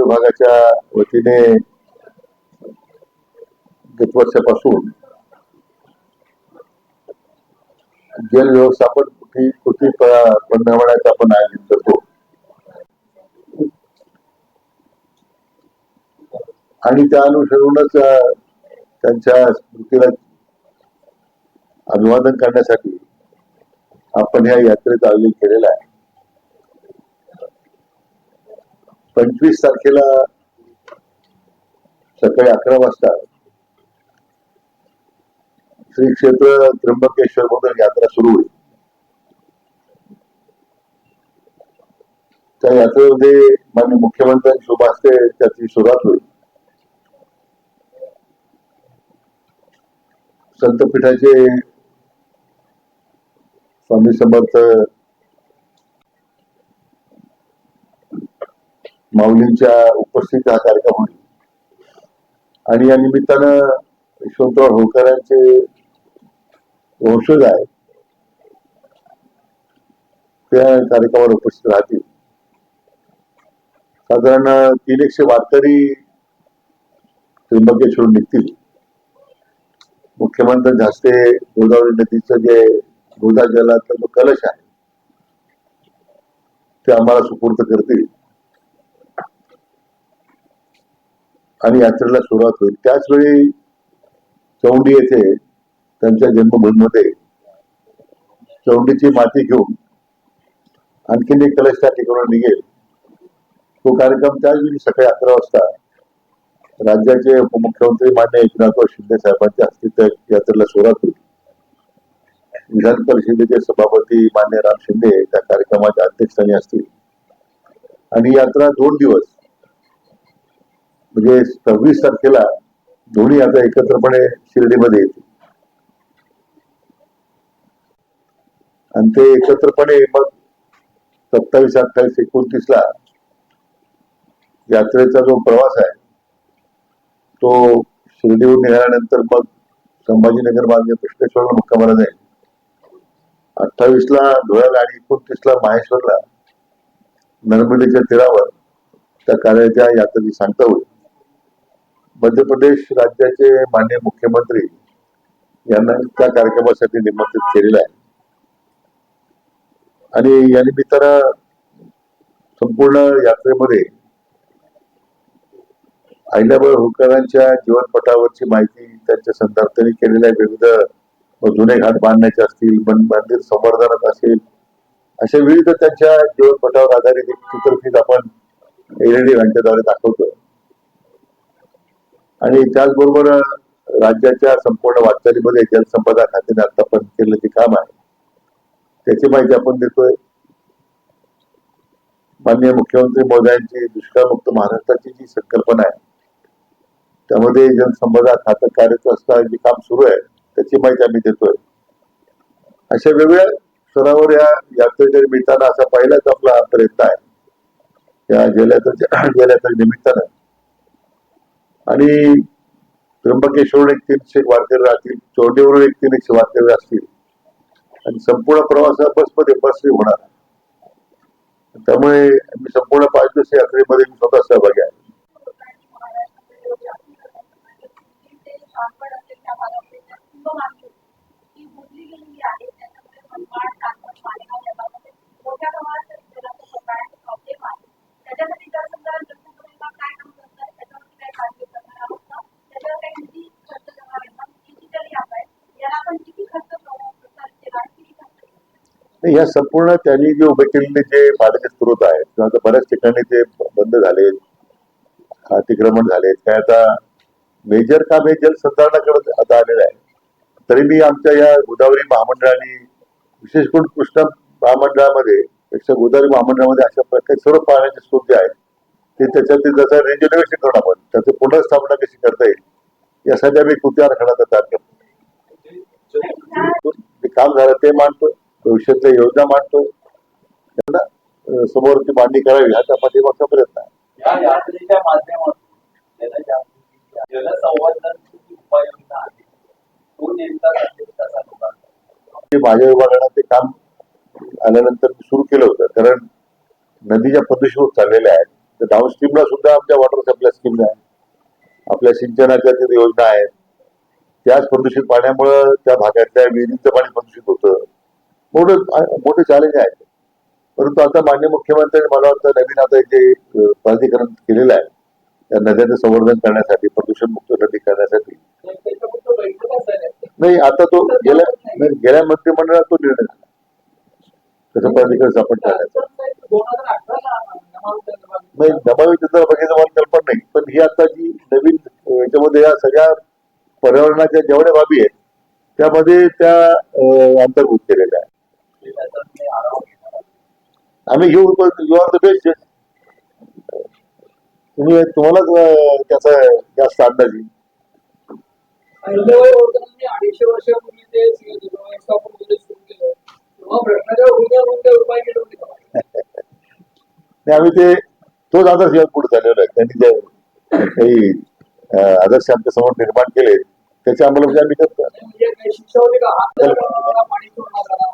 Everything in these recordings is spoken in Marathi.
विभागाच्या वतीने गत वर्षापासून जल व्यवस्थापन कृती पंधरवड्याचं आपण आयोजन करतो आणि त्या अनुसरूनच त्यांच्या स्मृतीला अभिवादन करण्यासाठी आपण या यात्रेचं आयोजन केलेलं आहे. 25 तारखेला सकाळी 11 वाजता श्री क्षेत्र त्र्यंबकेश्वर मधून यात्रा सुरू होईल. त्या यात्रेमध्ये माननीय मुख्यमंत्र्यांच्या शुभ हस्ते त्याची सुरुवात होईल. संतपीठाचे स्वामी समर्थ माऊलींच्या उपस्थितीत हा कार्यक्रम होईल आणि या निमित्तानं यशवंतराव होळकरांचे वंशज आहेत त्या कार्यक्रमाला उपस्थित राहतील. साधारण 300 वारकरी त्र्यंबकेश्वर निघतील. मुख्यमंत्र्यांच्या हस्ते गोदावरी नदीचं जे गोदा जलाचा जो कलश आहे ते आम्हाला सुपूर्द करतील आणि यात्रेला सुरुवात होईल. त्याच वेळी चौंडी येथे त्यांच्या जन्मभूमीमध्ये चौंडीची माती घेऊन आणखीन एक कलश त्या ठिकाणी निघेल. तो कार्यक्रम त्याच वेळी सकाळी 11 वाजता राज्याचे उपमुख्यमंत्री मान्य एकनाथ शिंदे साहेबांच्या हस्ते त्या यात्रेला सुरुवात होईल. विधान परिषदेचे सभापती मान्य राम शिंदे त्या कार्यक्रमाच्या अध्यक्षस्थानी असतील आणि यात्रा 2 दिवस म्हणजे 26 तारखेला दोन्ही यात्रा एकत्रपणे शिर्डीमध्ये येतील आणि ते एकत्रपणे मग 27, 28, 29 ला यात्रेचा जो प्रवास आहे तो शिर्डीहून निघाल्यानंतर मग संभाजीनगर मार्गे कृष्णेश्वरला मुक्कामाला जाईल. 28 ला धुळ्याला आणि 29 ला माहेश्वरला नर्मदेच्या तीरावर त्या कार्याच्या यात्रेची सांगता होईल. मध्य प्रदेश राज्याचे माननीय मुख्यमंत्री यांना त्या कार्यक्रमासाठी निमंत्रित केलेलं आहे आणि या निमित्तानं संपूर्ण यात्रेमध्ये अहिल्याबाई होळकरांच्या जीवनपटावरची माहिती त्यांच्या संदर्भाने केलेल्या विविध जुने घाट बांधण्याचे असतील, मंदिर संवर्धनात असेल, अशा विविध त्यांच्या जीवनपटावर आधारित एक चित्रफित आपण LED घंटेद्वारे दाखवतोय आणि त्याचबरोबर राज्याच्या संपूर्ण वाटचालीमध्ये जलसंपदा खात्याने आतापर्यंत केलेलं जे काम आहे त्याची माहिती आपण देतोय. माननीय मुख्यमंत्री महोदयांची दुष्काळमुक्त महाराष्ट्राची जी संकल्पना आहे त्यामध्ये जलसंपदा खातं कार्यरत असताना जे काम सुरू आहे त्याची माहिती आम्ही देतोय. अशा वेगवेगळ्या स्तरावर या यात्रेच्या निमित्तानं असा पहिलाच आपला प्रयत्न आहे या जलयात्रेच्या निमित्तानं आणि त्र्यंबकेश्वरून एक 300 वारकरी राहतील, चौंडीवरून एक 300 वारकरी असतील आणि संपूर्ण प्रवास बसने होणार. त्यामुळे मी संपूर्ण 5 दिवस यात्रेमध्ये मी स्वतः सहभागी आहे. या संपूर्ण त्यांनी जे उभे केलेले जे पाण्याचे स्रोत आहेत किंवा आता बऱ्याच ठिकाणी ते बंद झालेत, अतिक्रमण झालेत, काय आता मेजर काम हे जलसंधारणाकडे आता आलेलं आहे. तरी मी आमच्या या गोदावरी महामंडळाने विशेष करून कृष्णा महामंडळामध्ये पेक्षा गोदावरी महामंडळामध्ये अशा प्रकारे सर्व पाण्याचे स्रोत जे आहेत ते त्याच्यात त्याचं रिजर्वेशन करून आपण त्याची पुनर्स्थापना कशी करता येईल यासाठी आम्ही कृती आराखडा तयार करतो. जे काम झालं ते मांडतो, भविष्यातल्या योजना मांडतोय, त्यांना समोरची मांडणी करावी ह्याचा पाठीमागचा प्रयत्न आहे. या यात्रेच्या माध्यमातून जलसंवर्धनाची उपाययोजना आहे तो नेमका कसा लोकांना माझ्या विभागाने ते काम आल्यानंतर सुरू केलं होतं. कारण नदीच्या प्रदूषण होत चाललेल्या आहेत. तर डाऊनस्ट्रीमला सुद्धा आमच्या वॉटर सप्लाय स्कीम आहे, आपल्या सिंचनाच्या तिथे योजना आहेत. त्याच प्रदूषित पाण्यामुळं त्या भागातल्या विहिरींचं पाणी प्रदूषित होतं. मोठे चॅलेंज आहे. परंतु आता माननीय मुख्यमंत्र्यांनी मला वाटतं नवीन आता जे प्राधिकरण केलेलं आहे त्या नद्यांचं संवर्धन करण्यासाठी, प्रदूषण मुक्त नदी करण्यासाठी. त्याच्यापुरतं बैठका झाल्या. नाही, आता तो गेल्या मंत्रिमंडळात तो निर्णय झाला तसं प्राधिकरण स्थापन करण्याचा. 2018 ला नमामी नाही, नमामि गंगे बघायचं मला कल्पना नाही, पण ही आता जी नवीन याच्यामध्ये या सगळ्या पर्यावरणाच्या जेवढ्या बाबी आहेत त्यामध्ये त्या अंतर्भूत केलेल्या आहे. त्याचा तुम्ही आढावा घेणार आहात. आम्ही घेऊ, यू आर द बेस्ट. तुम्हालाच त्याचा जास्त अंदाज येईल. अहिल्याबाई होळकरांनी 250 वर्षापूर्वी ते व्यवस्थापन वगैरे सुरू केलं, तेव्हा भ्रष्टाचार कोणते उपाय केले होते का? आणि आम्ही ते तोच आदर्श पुढे चाललेला आहे. त्यांनी जे काही आदर्श आमच्या समोर निर्माण केले त्याच्या अंमलबजावणी आम्ही करतो. म्हणजे काही शिक्षा होती का? हात पाणी सोडणार करा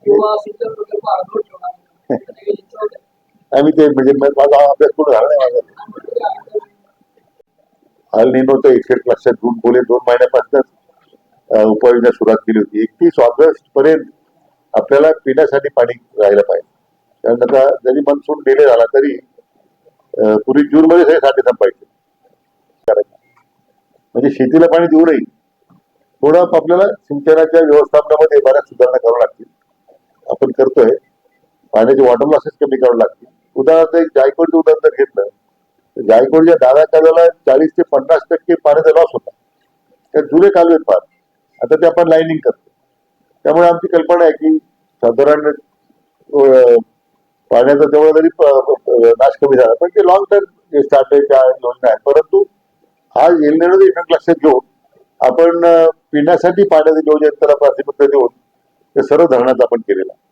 किंवा सिंचन प्रकल्प अर्धवट ठेवणार, काही शिक्षा होत्या? आम्ही ते म्हणजे माझा अभ्यास पूर्ण झाला नाही माझा. अल निनोचं इफेक्ट लक्षात घेऊन गेले 2 महिन्यापासूनच उपाययोजना सुरुवात केली होती. 31 ऑगस्ट पर्यंत आपल्याला पिण्यासाठी पाणी राहायला पाहिजे. कारण आता जरी मान्सून डिले झाला तरी पूर्वी जूनमध्ये सगळे साठे संपायचे. म्हणजे शेतीला पाणी देऊ नये, थोडं आपल्याला सिंचनाच्या व्यवस्थापनामध्ये बऱ्याच सुधारणा कराव्या लागतील. आपण करतोय. पाण्याचे वॉटर लॉसेस कमी करावे लागतील. उदाहरणार्थ एक जायकवाडचं उदाहरण जर घेतलं तर जायकवाडच्या डाव्या कालव्याला 40 ते 50% पाण्याचा लॉस होता. त्या जुने कालवे आहेत फार, आता ते आपण लाईनिंग करतो. त्यामुळे आमची कल्पना आहे की साधारण पाण्याचा तेवढा जरी नाश कमी झाला पण ते लॉंग टर्म स्टार्टच्या योजना आहेत. परंतु आज एल इफेक्ट लक्षात घेऊन आपण पिण्यासाठी पाण्याचं नियोजन त्याला प्राथमिकता देऊन ते सर्व धरणात आपण केलेलं आहे.